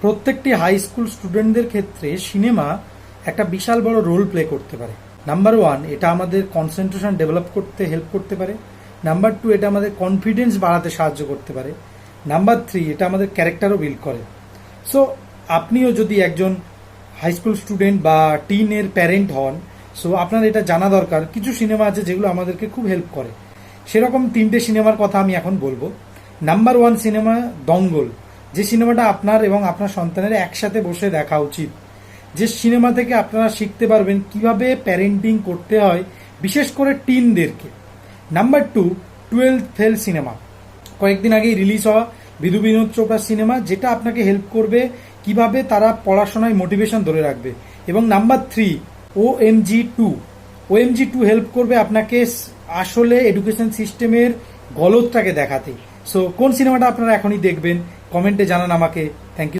প্রত্যেকটি high school স্টুডেন্টদের ক্ষেত্রে সিনেমা একটা বিশাল বড় রোল প্লে করতে পারে। নাম্বার ওয়ান, এটা আমাদের কনসেন্ট্রেশন ডেভেলপ করতে হেল্প করতে পারে। নাম্বার টু, এটা আমাদের কনফিডেন্স বাড়াতে সাহায্য করতে পারে। নাম্বার থ্রি, এটা আমাদের ক্যারেক্টারও বিল্ড করে। সো আপনিও যদি একজন হাই স্কুল স্টুডেন্ট বা টিনের প্যারেন্ট হন, সো আপনার এটা জানা দরকার কিছু সিনেমা আছে যেগুলো আমাদেরকে খুব হেল্প করে। সেরকম তিনটে সিনেমার কথা আমি এখন বলবো। নাম্বার ওয়ান সিনেমা দঙ্গল, যে সিনেমাটা আপনার এবং আপনার সন্তানের একসাথে বসে দেখা উচিত। যে সিনেমা থেকে আপনারা শিখতে পারবেন কিভাবে প্যারেন্টিং করতে হয়, বিশেষ করে টিনদেরকে। Number two, 12th fail cinema, কয়েকদিন আগেই রিলিজ হওয়া বিধু বিনোদ চোপড়ার সিনেমা, যেটা আপনাকে হেল্প করবে কিভাবে তারা পড়াশোনায় মোটিভেশন ধরে রাখবে। এবং নাম্বার থ্রি, OMG2 হেল্প করবে আপনাকে আসলে এডুকেশন সিস্টেমের গলদটাকে দেখাতে। সো কোন সিনেমাটা আপনারা এখনই দেখবেন, কমেন্টে জানান আমাকে। Thank you.